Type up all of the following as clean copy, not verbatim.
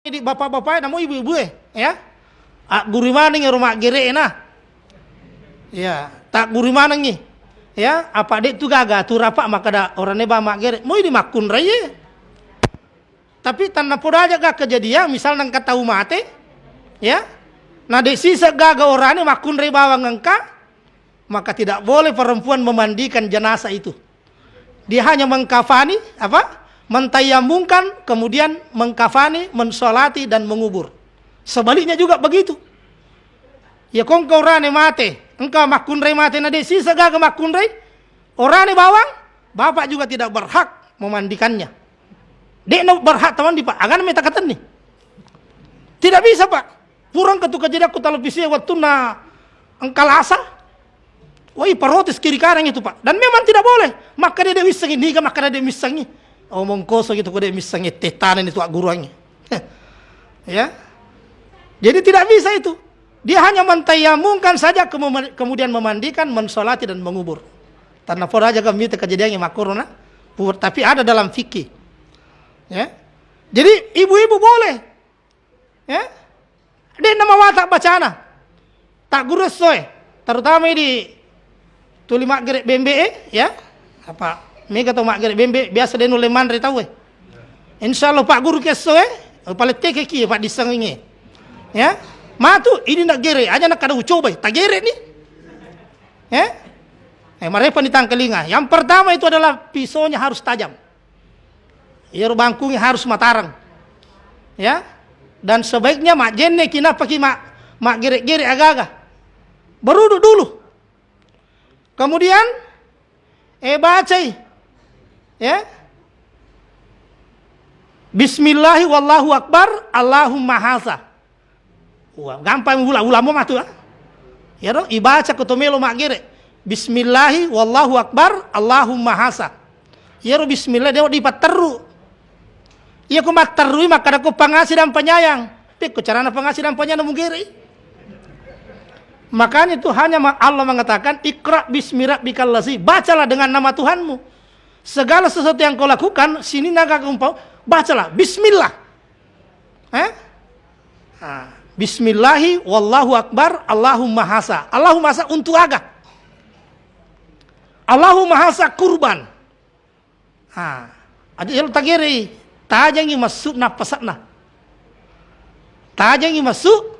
Di bapak-bapak namu ibu-ibu ya. Guri mana ngi rumah gere na. Ya, tak guri mana ngi. Ya, apa dek tu gaga tu rapak maka da orang neba mak gere. Mau di makun raya. Tapi tanda poda aja gak kejadian misal nang kata umate. Ya. Nah dek sisa gaga orang ni makun raya bawang engka. Maka tidak boleh perempuan memandikan jenazah itu. Dia hanya mengkafani apa? Mentayamungkan, kemudian mengkafani, mensolati dan mengubur. Sebaliknya juga begitu. Ya kong kau rane mate, engkau makunrai mate nade sisa gaga makunrai, orane bawang, bapak juga tidak berhak memandikannya. Dek no berhak teman di pak, agan meta katan nih. Tidak bisa pak. Purang ketuka jadi aku televisi waktu na engkalasa. Wah, parotis kiri kanan itu pak. Dan memang tidak boleh. Maka dia bisa ini, maka dia bisa ini. Omong koso gitu kode misalnya tetanan itu guruannya. Ya. Jadi tidak bisa itu. Dia hanya mentayamungkan saja kemudian memandikan, mensolati dan mengubur. Tanpa poda aja kami kejadiannya makuruna. Tapi ada dalam fikih. Ya. Jadi ibu-ibu boleh. Ya. Dia nama watak bacana. Tak guru soe. Terutama di tulimak gerek BMBE ya. Apa? Mega atau mak gerek bembe biasa dia nulis mandre tahu Insyaallah Pak Guru keso paling teke ki Pak disengi. Ya. Matu ini nak gere aja nak kada coba tak gere nih. Ya. Mereka di tangkelinga. Yang pertama itu adalah pisaunya harus tajam. Ya bangkunya harus matarang. Ya. Dan sebaiknya mak jenne kina pakai mak gere-gere agak-agak. Beruduk dulu. Kemudian bacai. Ya. Bismillahi wallahu akbar, Allahumma hasa. Wah, gampang ulama mah tuh. Ya dong, ibaca ketomelo mak gere. Bismillahi wallahu akbar, Allahumma hasa. Ya ro bismillah dia dipat teru. Iya ku mat teru maka aku pengasih dan penyayang. Pik carana pengasih dan penyayang mu gere. Makanya itu hanya Allah mengatakan Iqra bismi rabbikal ladzi. Bacalah dengan nama Tuhanmu. Segala sesuatu yang kau lakukan, sini naga kumpau, bacalah Bismillah. Bismillahi wallahu akbar, Allahumma hasa. Allahumma hasa untuk aga. Allahumma hasa kurban. Ada yang tagiri, tajangi masuk na pesakna. Tajangi masuk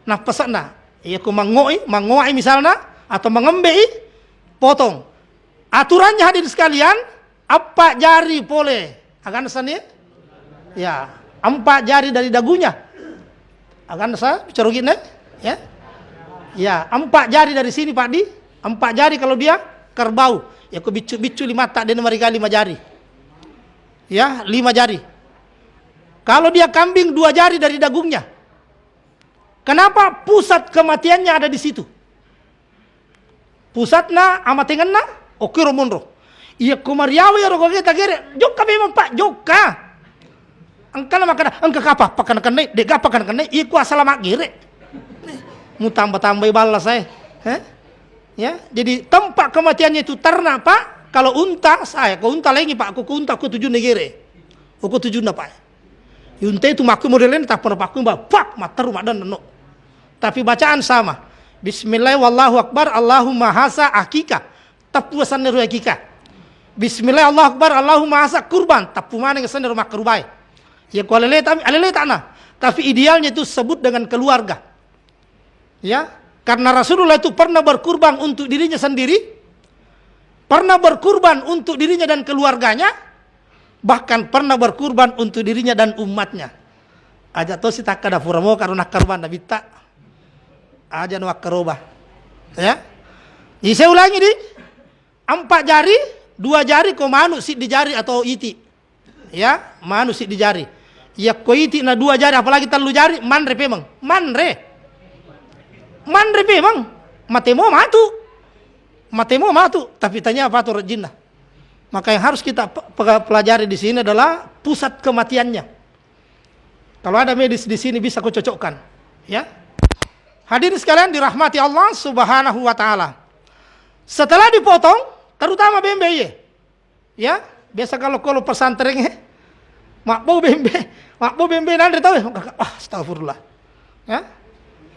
na pesakna. Iya ku mangoi misalnya atau mengembei, potong. Aturannya hadir sekalian, 4 jari boleh. Akan sana ya, 4 jari dari dagunya. Akan saya bicara gini ya. Ya, 4 jari dari sini Pak Di, 4 jari kalau dia kerbau. Ya ku bicu 5 tak dan mereka 5 jari. Ya, 5 jari. Kalau dia kambing 2 jari dari dagungnya. Kenapa pusat kematiannya ada di situ? Pusatnya amatenganna oke romonro. Iya kumariawi rogo kita gere. Joka memang Pak, joka. Angkana makana angka kapa pakan kene, dek pakan kene iku asal mak gere. Mu tambah-tambah balas saya. Ya, jadi tempat kematiannya itu ternak Pak. Kalau unta saya, kalau unta lagi Pak, aku unta aku 7 negere. Aku 7 na Pak. Unta itu maku modelnya tak pernah paku pak mater madan no. Tapi bacaan sama. Bismillah wallahu akbar Allahumma hasa akika. Tapuasan neru akika. Bismillah Allahu akbar Allahumma hasa kurban. Tapu mana kesan neru mak kerubai. Ya ku alele tanah. Tapi idealnya itu sebut dengan keluarga. Ya, karena Rasulullah itu pernah berkurban untuk dirinya sendiri, pernah berkurban untuk dirinya dan keluarganya, bahkan pernah berkurban untuk dirinya dan umatnya. Aja to si tak kada furamo karena karban nabi tak. Aja no akaroba. Ya. Jadi saya ulangi di 4 jari, 2 jari ko manu si di jari atau iti. Ya, manu si di jari. Ya ko iti na 2 jari apalagi 3 jari manre pemang. Manre pemang. Matemo matu, tapi tanya apa tuh jinnah. Maka yang harus kita pelajari di sini adalah pusat kematiannya. Kalau ada medis di sini bisa kau cocokkan, ya. Hadirin sekalian dirahmati Allah Subhanahu wa taala. Setelah dipotong, terutama bembe ya. Biasa kalau pesantren mak bau bembe, Mak bo bembe nandre tahu. Wah, astagfirullah. Ya.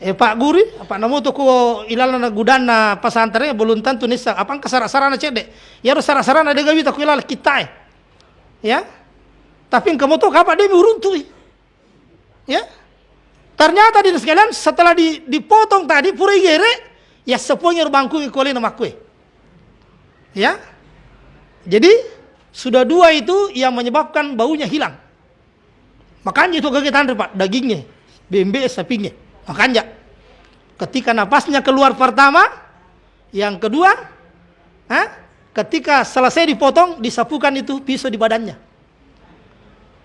Pak guri, apa namo to ko ilala na gudana pasantren belum tentu nisa. Apang kasara-sarana cede. Ya ro sara-sarana de gawi to ko ilala kita. Ya. Tapi kamu tuh kapan dia meruntui. Ya. Ternyata di sekalian setelah dipotong tadi pura gere, ya sepunya bangku ikoli nama kue. Ya. Jadi sudah dua itu yang menyebabkan baunya hilang. Makanya itu kagetan Pak, dagingnya, bembe sapinya. Makanya ketika napasnya keluar pertama, yang kedua, ketika selesai dipotong, disapukan itu pisau di badannya.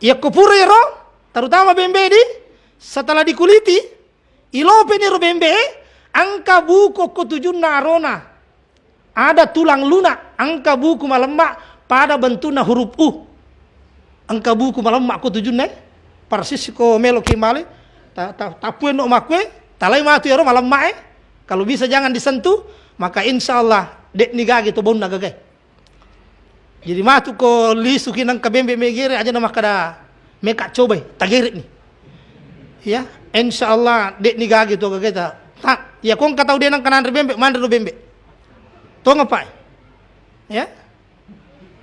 Ya kupurero, terutama bembe di, setelah dikuliti, ilope ni bembe, angka buku kutujun narona. Ada tulang lunak, angka buku malemak pada bentuknya huruf U. Angka buku malemak kutujun persis ko melo kimale tapuen no makwe talai matu yaro malam mae kalau bisa jangan disentuh maka insyaallah dek niga gitu bon nagagai jadi matu ko lisu kinang kabembe megere aja nama kada meka coba tagerit nih ya insyaallah dek niga gitu gagai ta ya kong katau denang kanan bembe mandre bembe to ngapai ya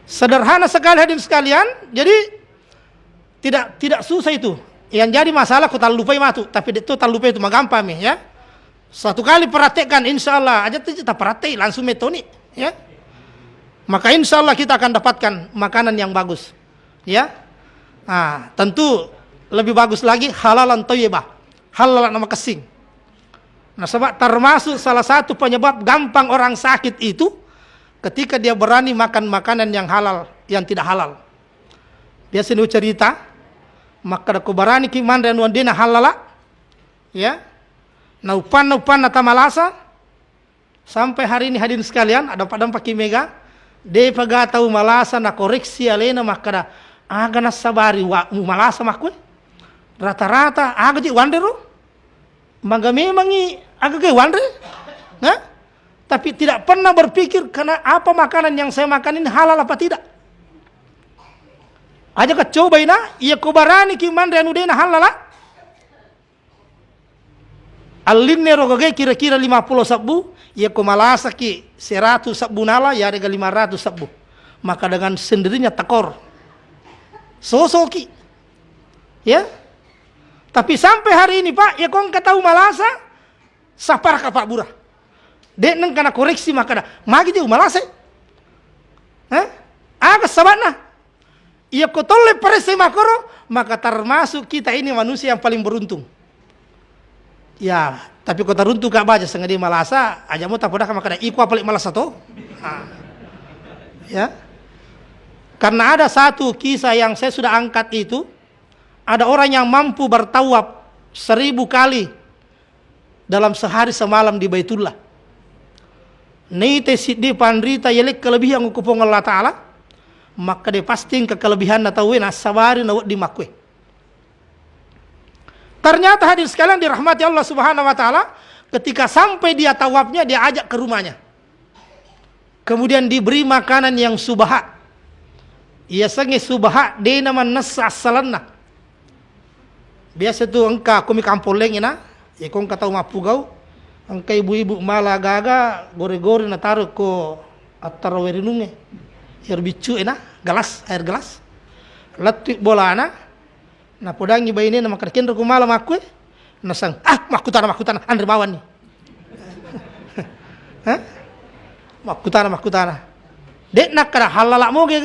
sederhana sekali hadirin sekalian jadi tidak susah itu. Yang jadi masalah kau tak lupa matu, tapi itu tak lupa itu magampang ya. Satu kali praktekkan insya Allah aja kita praktek langsung metode ya. Maka insya Allah kita akan dapatkan makanan yang bagus ya. Nah, tentu lebih bagus lagi halalan thayyibah. Halal nama kesing. Nah, sebab termasuk salah satu penyebab gampang orang sakit itu ketika dia berani makan makanan yang halal, yang tidak halal. Biasanya cerita maka aku barani ki mandre anu dena halala ya na upan nata malasa sampai hari ini hadirin sekalian ada padam paki mega de paga tahu malasa na koreksi alena maka aga na sabari wa malasa makwe rata-rata aga ji wandero mangga memangi aga ge wandre nah tapi tidak pernah berpikir karena apa makanan yang saya makan ini halal apa tidak. Aja ka coba ina, iya ko barani ki mandre anu dena halala. Alinne rogoge kira-kira 50 sabu, iya ko malasa ki 100 sabu nala, ya rega 500 sabu. Maka dengan sendirinya takor. Sosoki. Ya. Tapi sampai hari ini Pak, ya kong katau malasa, sapar ka Pak Burah. Dek neng kana koreksi maka dah, magi jauh malasa. Aga sabatna. Ia kotole parese makoro, maka termasuk kita ini manusia yang paling beruntung. Ya, tapi kota runtuh kak baca sengaja malasa, aja mau tak pada maka iku apalik malasa to. Ya. Karena ada satu kisah yang saya sudah angkat itu, ada orang yang mampu bertawaf 1000 kali dalam sehari semalam di Baitullah. Nite siddi pandrita yelek kelebihan kupong Allah Ta'ala. Maka dia pasti ke kelebihan atau sabari nawat di makwe. Ternyata hadir sekalian dirahmati Allah Subhanahu wa taala, ketika sampai dia tawafnya dia ajak ke rumahnya. Kemudian diberi makanan yang subaha. Ia sange subaha de nama nasa asalanna. Biasa tu engka kumi kampoleng ina, kong katau mapugau, engka ibu-ibu malagaga gore-gore na taruh ko atarawerinunge. Air bicu air gelas. Letik bola na podangi bayi ini nama kerkin aku malam aku nasang makutana andre bawan nih. Makutana. Dek nak kada halala mo ge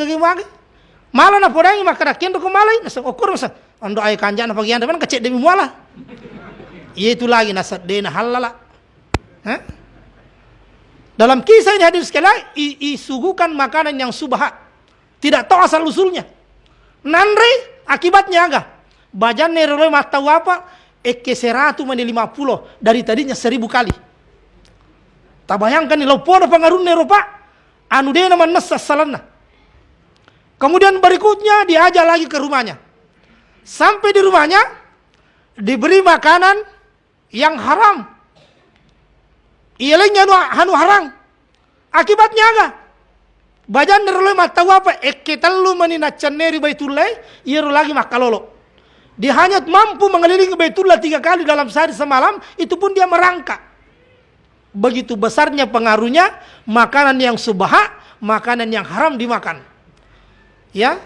malah na podangi makara kin aku malai nasang okur nasang ando ay kanja na pagian depan kecek demi muala. Iya itu lagi nasad dena halala. Dalam kisah ini hadir sekalian, isuguhkan makanan yang subhat. Tidak tahu asal usulnya. Nanre akibatnya agak. Bajan neroi mata apa? Eke 100 mani 50 dari tadinya 1000 kali. Tak bayangkan nih lopo pengaruh nero Pak. Anu dia nama nasa salana. Kemudian berikutnya diajak lagi ke rumahnya. Sampai di rumahnya diberi makanan yang haram. Ialanya hanu harang. Akibatnya aga. Bajan neroloi mata apa? Eke telu menina ceneri Baitullah, iero lagi makalolo. Dia hanya mampu mengelilingi Baitullah 3 kali dalam sehari semalam, itu pun dia merangkak. Begitu besarnya pengaruhnya makanan yang subha, makanan yang haram dimakan. Ya,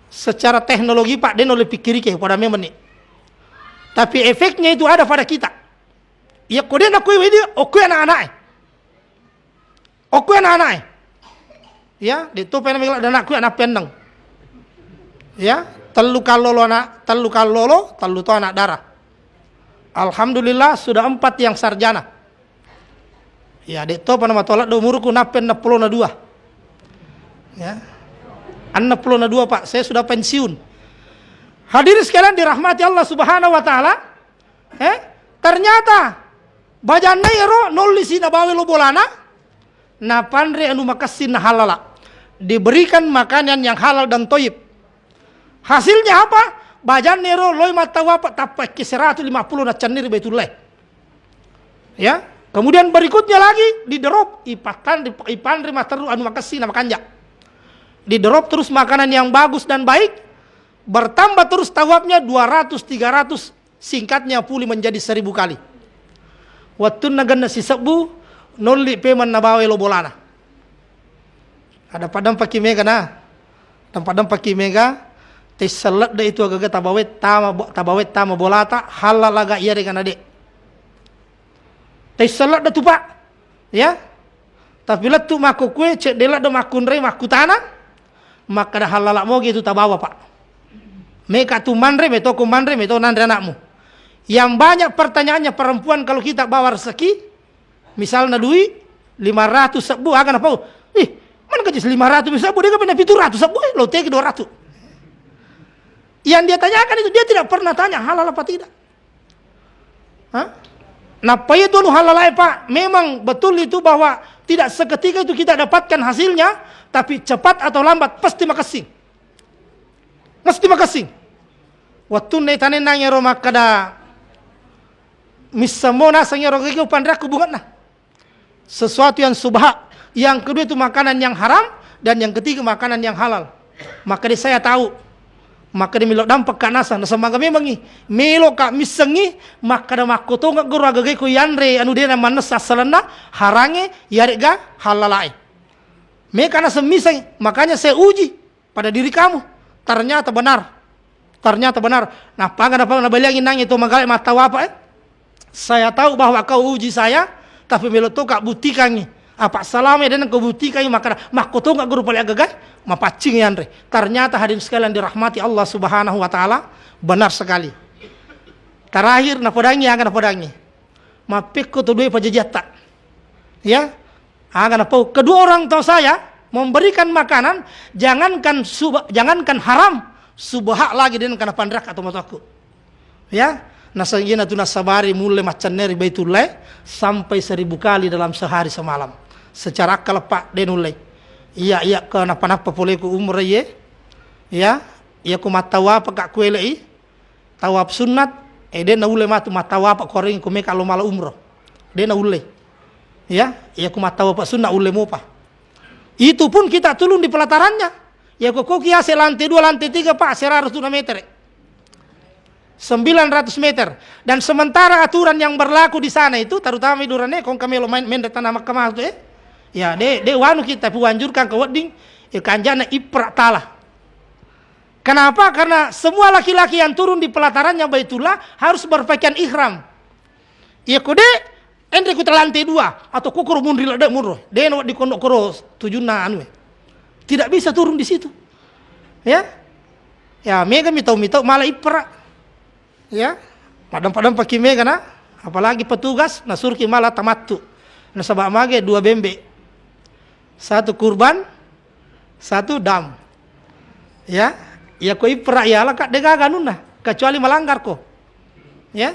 secara teknologi Pak Den oleh pikir ke pada memang. Tapi efeknya itu ada pada kita. Ya kode nak kue dia, oke anak-anak. Oke anak-anak. Ya, itu pengen bilang dan aku anak pendang. Ya, telu kalolo, telu tu anak darah. Alhamdulillah sudah 4 yang sarjana. Ya, itu apa nama tolak do umurku napen 62. Ya. 62 Pak, saya sudah pensiun. Hadirin sekalian dirahmati Allah Subhanahu wa taala. Ternyata bajanna ero nol sina bawe lo bolana. Na pandre anu makasin halala. Diberikan makanan yang halal dan toyib. Hasilnya apa? Bajan nero loy matawa tapak ke 150 na canir Baitullah. Ya, kemudian berikutnya lagi diderop ipan rima teru anu makasih nama kanja. Diderop terus makanan yang bagus dan baik, bertambah terus tawabnya 200 300, singkatnya pulih menjadi 1000 kali. Waktu nagan nasi sebu nolli peman nabawe lo bolana. Ada padam paki mega na. Dan padam paki mega tes salat da itu agak tabawet tama bolata halal laga iya dengan adik. Tes salat da tu Pak. Ya. Tapi lah tu maku kue cek delat da makun re maku tanah. Maka dah halal mo gitu tabawa Pak. Meka tu manre meto kumandre meto nandre anakmu. Yang banyak pertanyaannya perempuan kalau kita bawa rezeki, misalnya duit 500 sebu akan apa? Mana gaji 500 sebu dia kan punya 700 sebu lo tegi 200. Yang dia tanyakan itu dia tidak pernah tanya halal apa tidak. Hah? Napa itu halal Pak? Memang betul itu bahwa tidak seketika itu kita dapatkan hasilnya, tapi cepat atau lambat pasti makasih. Mesti makasih. Waktu netane nanya Roma kada misamona sangya rogi upandraku bunga nah. Sesuatu yang subha. Yang kedua itu makanan yang haram, dan yang ketiga makanan yang halal. Maka dia saya tahu. Maka dia milok dampak kanasan. Semaga memang ni milok kak misengi maka dah makoto ngak guru agak ko yanre anu dia nama nasa salana harange yarega halalai. Mereka nasa miseng, makanya saya uji pada diri kamu. Ternyata benar. Ternyata benar. Nah, pangan apa nabaliangin nang itu magalai mata apa Saya tahu bahwa kau uji saya, tapi milok to kak buktikan ni. Apa salame dan kau buktikan maka makoto ngak guru paling agak mapacing yanre. Ternyata hadirin sekalian dirahmati Allah Subhanahu wa taala, benar sekali. Terakhir na podangi akan podangi. Mapikku tu dua pajajata. Ya. Akan apa? Kedua orang tua saya memberikan makanan jangankan haram, subha lagi dengan kana pandrak atau mataku. Ya. Nasangina tu nasabari mulai macan neri Baitullah sampai 1000 kali dalam sehari semalam. Secara akal Pak denulai. Iya ke napa-napa boleh ku umrah ye. Ya, iya ku matawa pakak kuelei. Tawab sunat, dia na ulai matu matawa pak koreng ku me kalau malah umrah. Dia na ulai. Ya, iya ku matawa pak sunat ulai mo pa. Itu pun kita tulung di pelatarannya. Ya ku kiase lantai 2 lantai 3 Pak 100 meter. 900 meter. Dan sementara aturan yang berlaku di sana itu terutama idurane kong kami lo main tanah mahkamah itu ya de wanu kita puanjurkan ke wedding kanjana ipra talah. Kenapa? Karena semua laki-laki yang turun di pelatarannya Baitullah harus berpakaian ihram. Ya kode endre ku lantai 2 atau kukur mundril ada murro. De no di kondok koro tujuna anu. Tidak bisa turun di situ. Ya. Ya mega mitau malah ipra. Ya. Padam-padam pakai mega na. Apalagi petugas nasurki malah tamattu. Nasabak mage 2 bembe. 1 kurban, 1 dam. Ya, ya ko ipra ya lah kak dega ganuna, kecuali melanggar ko. Ya.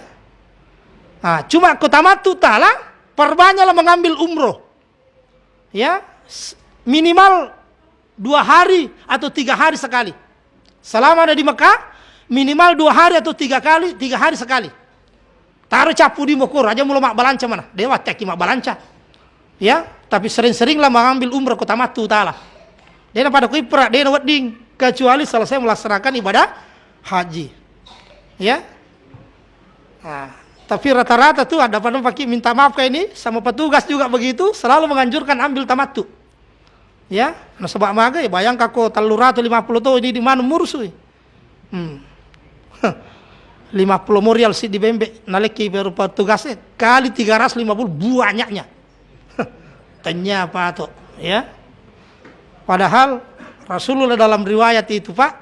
Nah, cuma ko tamattu tala perbanyaklah mengambil umroh. Ya, minimal 2 hari atau 3 hari sekali. Selama ada di Mekah, minimal 2 hari atau 3 hari sekali. Taruh capu di mokur aja mulu mak balanca mana? Dewa teki mak balanca. Ya, tapi sering-seringlah mengambil umrah ke tamattu ta'ala. Dia pada ku ipra, dia wedding kecuali selesai melaksanakan ibadah haji. Ya. Nah, tapi rata-rata tuh ada pada pakai minta maaf kayak ini, sama petugas juga begitu, selalu menganjurkan ambil tamattu. Ya, nah sebab maga ya bayangkan kok 350 tuh ini di mana mursu. 50 morial sih di bembe naleki baru petugasnya kali 350 banyaknya. Tanya apa tuh, ya? Padahal Rasulullah dalam riwayat itu Pak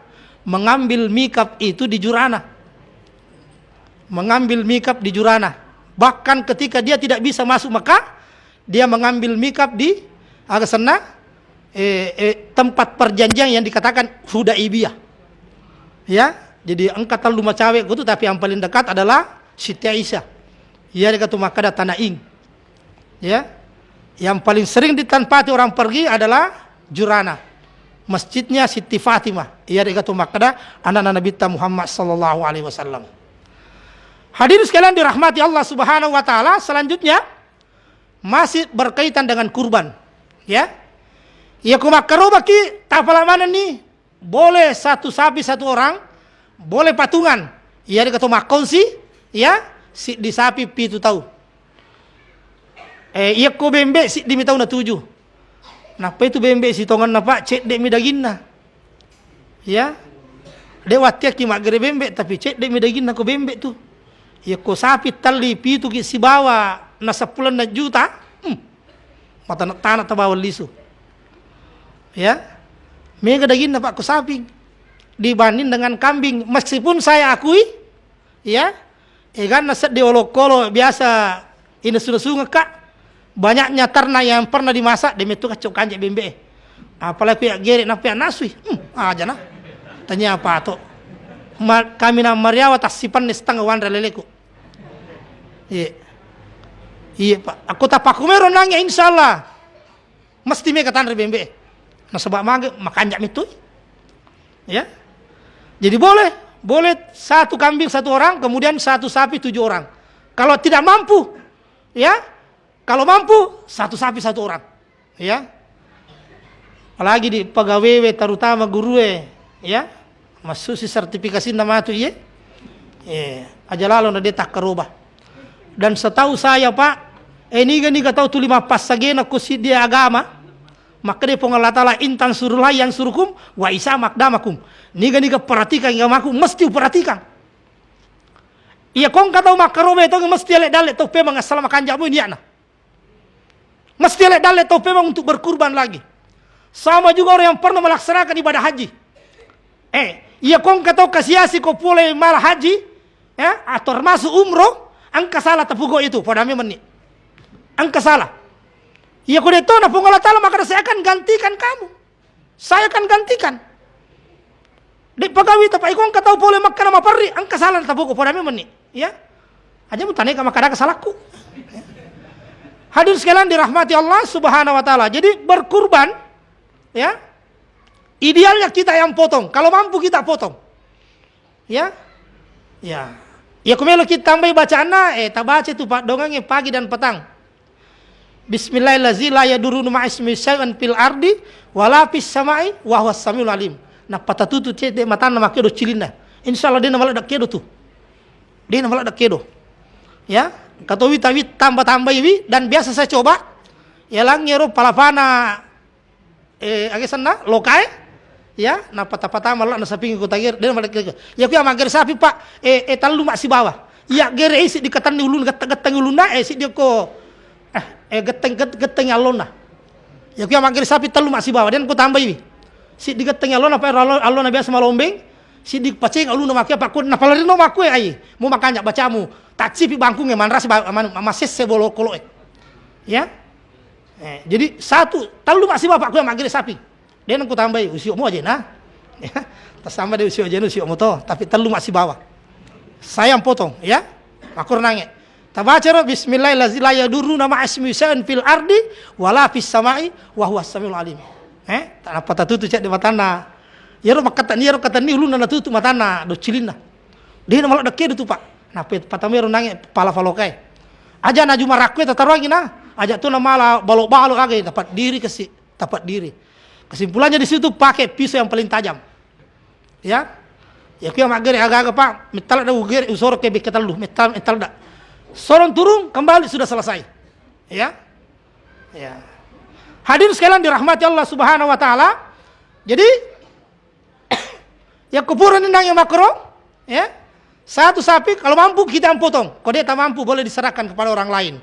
mengambil mikap itu di Jurana. Mengambil mikap di Jurana. Bahkan ketika dia tidak bisa masuk Mekah, dia mengambil mikap di sana tempat perjanjian yang dikatakan Hudaibiyah. Ya, jadi angkatan rumah cewek itu tapi yang paling dekat adalah Siti Aisyah. Ia dekat Makkah Tanaing. Ya. Yang paling sering ditempati orang pergi adalah Jurana. Masjidnya Siti Fatimah. Ia dekat Makkah anak Nabi Muhammad sallallahu alaihi wasallam. Hadirin sekalian dirahmati Allah Subhanahu wa taala, selanjutnya masih berkaitan dengan kurban. Ya. Ya kumakarubah ki tapala mana nih? Boleh satu sapi satu orang, boleh patungan. Ya dikata makonsi, ya, si di sapi pitu tahu. Iya ko bembe si di mitau na 7. Napa itu bembe si tongan napa cek dek midaginna. Ya. Dewatiak ki magere bembe tapi cek dek midaginna ko bembe tu. Ya ko sapi tali pitu ki si bawa na 10 juta. Mata tanah tabawa lisu. Ya, mega daging dapat ku sapi dibanding dengan kambing. Meskipun saya akui, ya, kan naset di olok-olok biasa ini sudah kak banyaknya ternak yang pernah dimasak demi itu kacau kanjek bembe. Apalagi pihak gerik nak pihak naswi, aja nah. Tanya apa tuh? Kami na Mariawa tas sipan setengah wan leleku. Iya Pak, aku tak paku meron nangya insyaallah. Mesti mega tanah bembe. Nah sebab makanjak itu, ya. Jadi boleh satu kambing satu orang, kemudian satu sapi 7 orang. Kalau tidak mampu, ya, kalau mampu satu sapi satu orang, ya. Apalagi di pegawai terutama guru, ya, masuk si sertifikasi nama itu, ya. Aja lalu dia tak kerubah. Dan setahu saya Pak, ini tahu tu 5 pas sagena kusi dia agama. Maka dia Allah Ta'ala intan surulah yang surukum wa isa makdamakum. Niga perhatikan yang aku mesti perhatikan. Iya kong kata makarobe itu mesti elek dalet tau pemang asal makan jamu ini ana. Mesti elek dalet tau pemang untuk berkurban lagi. Sama juga orang yang pernah melaksanakan ibadah haji. Iya kong kata kasiasi kau boleh malah haji, ya, atau termasuk umroh, angka salah tepugo itu pada menit. Angka salah. Ya kau itu na Allah Ta'ala maka saya akan gantikan kamu. Saya akan gantikan. Di pegawai tapi ikon kata boleh makan nama pari angka salah tabuko pada memang ya. Aja mu tanya maka kesalahku. Hadir sekalian dirahmati Allah Subhanahu wa taala. Jadi berkurban ya. Idealnya kita yang potong. Kalau mampu kita potong. Ya. Ya. Ya kumelo kita tambah bacaanna tak baca itu Pak dongengnya pagi dan petang. Bismillahirrahmanirrahim la yadurunu ma'ismi syai'an fil ardi wala fis samai wa huwas samiul alim. Nah patatutu cede mata nama kedo cilina. Insyaallah dia nama dak kedo tu. Dia nama dak kedo. Ya, katowi tawi tambah-tambah iwi dan biasa saya coba ya langero palapana agesana lokai ya na patapata malah na saping ko tagir dia nama dak. Ya ku amager sapi Pak talu mak si bawah. Ya gere isi dikatan ulun gatang uluna si dia ko geteng alona. Ya ku magir sapi telu masih bawa dan ku tambah ini. Si di geteng alona apa alona biasa malombeng, si di pacing aluna make apa ku na palarino maku ai. Mu makanya bacamu. Tak cipi bangku nge manras mases sebolo kolo. Ya. Jadi satu telu masih bawa ku magir sapi. Dan ku tambah usio mu aja nah. Ya. Tas tambah de usio aja usio mu to, tapi telu masih bawa. Saya yang potong, ya. Aku renangnya. Tabacara bismillahirrahmanirrahim la yadurruna ma'asmi syai'an fil ardi wala fis samai wa huwas samiul alim. Tak apa tatutu cek di matana. Yero kata ni ulun na tutu matana do cilina. Dia malah deke tu Pak. Nah patamero nange pala falokai. Aja na juma rakwe tataruagi na. Aja tu na malah balok-balok kage dapat diri. Kesimpulannya di situ pakai pisau yang paling tajam. Ya. Ya kuya mak gere agak-agak Pak, metal ada gere usor ke beketal lu, metal dak. Sorong turun kembali sudah selesai. Ya. Ya. Hadirin sekalian dirahmati Allah Subhanahu wa taala. Jadi ya kuburan nendang yang makro, ya. Satu sapi kalau mampu kita potong. Kalau dia tak mampu boleh diserahkan kepada orang lain.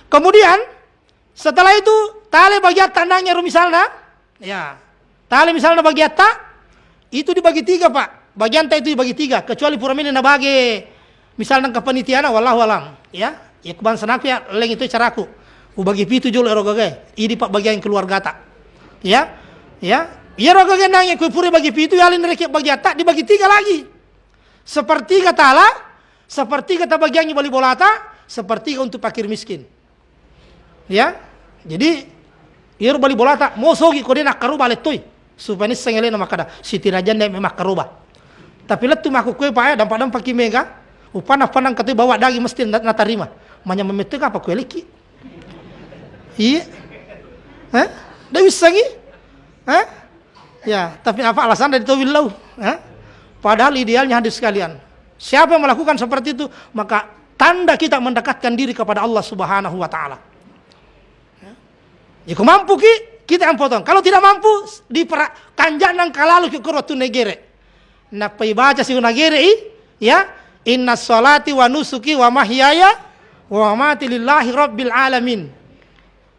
Kemudian setelah itu tali bagian tandangnya misalnya, ya. Tali misalnya bagian tak itu dibagi 3 Pak. Bagian tak itu dibagi 3 kecuali pura ini na bagi misalnya kepanitiaan wallahu alam, ya. Ya keban senak ya leng itu caraku. Bagi pitu jol erogage. Ini Pak bagian keluarga tak. Ya. Ya. Ya rogage nang ku puri bagi pitu ya alin rek bagi tak dibagi 3 lagi. Sepertiga tala, sepertiga ta bagiannya bali bolata, sepertiga untuk fakir miskin. Ya. Jadi ir bali bolata mosogi ko nak karuba letoi. Supaya ni sengele na makada. Siti rajan nek memak karuba. Tapi letu maku kue pa ya dampak mega. Upana-panang katoi bawa daging mesti na tarima. Manya memetek apa kue liki. Iya. Hah? Dah bisa lagi? Hah? Ya, tapi apa alasan dari tawil lau? Hah? Padahal idealnya hadis sekalian. Siapa yang melakukan seperti itu, maka tanda kita mendekatkan diri kepada Allah Subhanahu wa taala. Jika mampu kita yang potong. Kalau tidak mampu di kanjanang kalalu ke kuratu negere. Napai baca si negere ya, inna sholati wa nusuki wa mahyaya wa mamati lillahi rabbil alamin.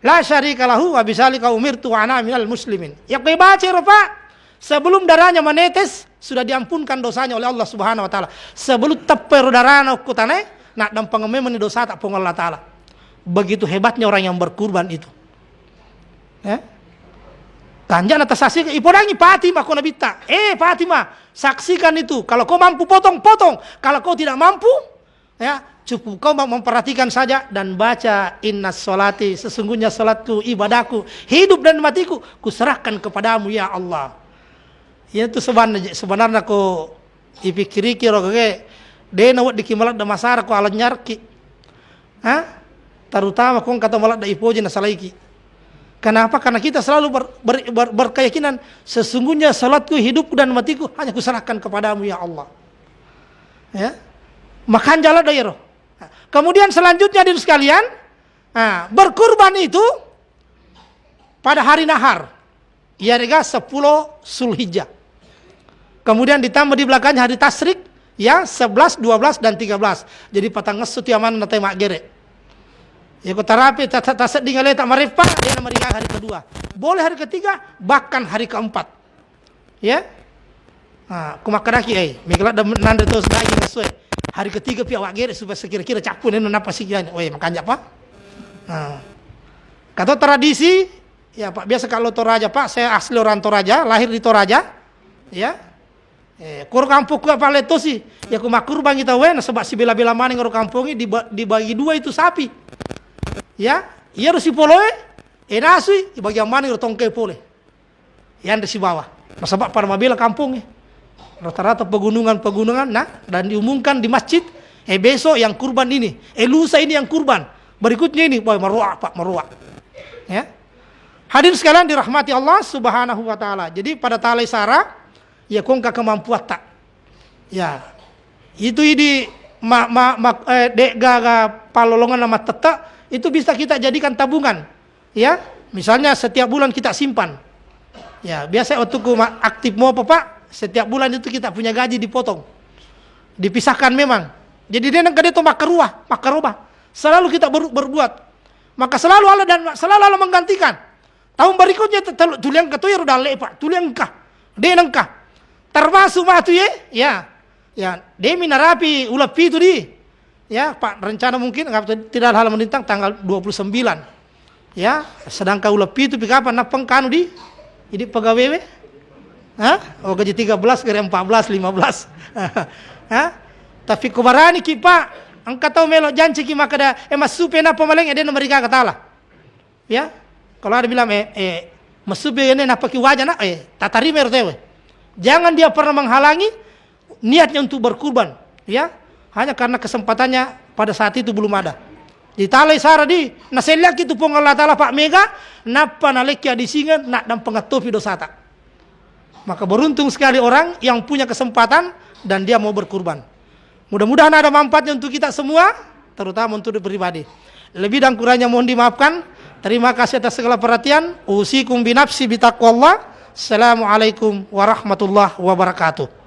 La syarika lahu wa bidzalika umirtu wa ana minal muslimin. Ya kau baca Pak, sebelum darahnya menetes sudah diampunkan dosanya oleh Allah Subhanahu wa taala. Sebelum teper darahnya kutane nak dan pengemen dosa tak pun Allah taala. Begitu hebatnya orang yang berkurban itu. Ya. Tanjana atas saksi ipodangi Fatimah kau nabita. Fatimah, saksikan itu. Kalau kau mampu potong. Kalau kau tidak mampu, ya cukup kau memperhatikan saja dan baca inna sholati, sesungguhnya salatku, ibadahku, hidup dan matiku kuserahkan kepadamu ya Allah. Ya itu sebenarnya ko ipikiriki roge dena wad dikimalat da masara ko ala nyarki. Terutama kau kata malat da ipoje na salaiki. Kenapa? Karena kita selalu berkeyakinan sesungguhnya salatku, hidupku dan matiku hanya kuserahkan kepadamu ya Allah. Ya. Makan jalan daerah. Kemudian selanjutnya di sekalian, berkurban itu pada hari nahar. Ya rega 10 Zulhijjah. Kemudian ditambah di belakangnya hari tasrik, ya 11, 12 dan 13. Jadi patang ngesut yaman na mak gere. Ya ko tarapi taset dingale tak marifa dia na mariga hari kedua. Boleh hari ketiga, bahkan hari keempat. Ya. Kumakaraki miglat da nanda tos dagi ngesue. Hari ketiga pi awak gere supaya sekira-kira capun eno napa sigian. Makanya Pak. Kata tradisi, ya Pak biasa kalau Toraja Pak, saya asli orang Toraja, lahir di Toraja. Ya. Kur kampung ku apa leto sih? Ya ku makurban kita sebab si bela-bela maning orang kampung ini dibagi 2 itu sapi. Ya, ia harus dipoloe, nasui, bagian mana yang tongke pole. Yang di bawah. Sebab para mabila kampung rata-rata pegunungan, dan diumumkan di masjid, besok yang kurban ini, lusa ini yang kurban, berikutnya ini, maruah Pak, maruah. Ya. Hadirin sekalian dirahmati Allah Subhanahu wa taala. Jadi pada talai sara, ya kongka kemampuan tak. Ya. Itu ini dek gaga palolongan nama tetak itu bisa kita jadikan tabungan, ya. Misalnya setiap bulan kita simpan, ya. Biasa waktu aktif mau apa Pak, setiap bulan itu kita punya gaji dipotong, dipisahkan memang. Jadi dia nang kade to makarubah, selalu kita berbuat, maka selalu Allah menggantikan. Tahun berikutnya tuliang katoy udah le Pak, tuliang kah, dia nangkah, termasuk mah tu ya, demi narapi ulapi itu di. Ya, Pak, rencana mungkin tidak hal menintang tanggal 29. Ya, sedangkan ulepi itu kapan napang kanu di pegawai. Oh gaji 13 ke 14 15. Tapi kubarani ki Pak, angka tahu melo janji ki makada masupe na pamaleng ede nomor kata lah. Ya. Kalau ada bilang masupe ene na paki wajah na tatari mertewe. Jangan dia pernah menghalangi niatnya untuk berkurban, ya. Hanya karena kesempatannya pada saat itu belum ada. Di talai sara di naselak itu pun Allah taala Pak Mega napa nalekia di singa nak dan pengatopi dosata. Maka beruntung sekali orang yang punya kesempatan dan dia mau berkurban. Mudah-mudahan ada manfaatnya untuk kita semua, terutama untuk pribadi. Lebih dan kurangnya mohon dimaafkan. Terima kasih atas segala perhatian. Usikum binafsi bitaqwallah. Assalamualaikum warahmatullahi wabarakatuh.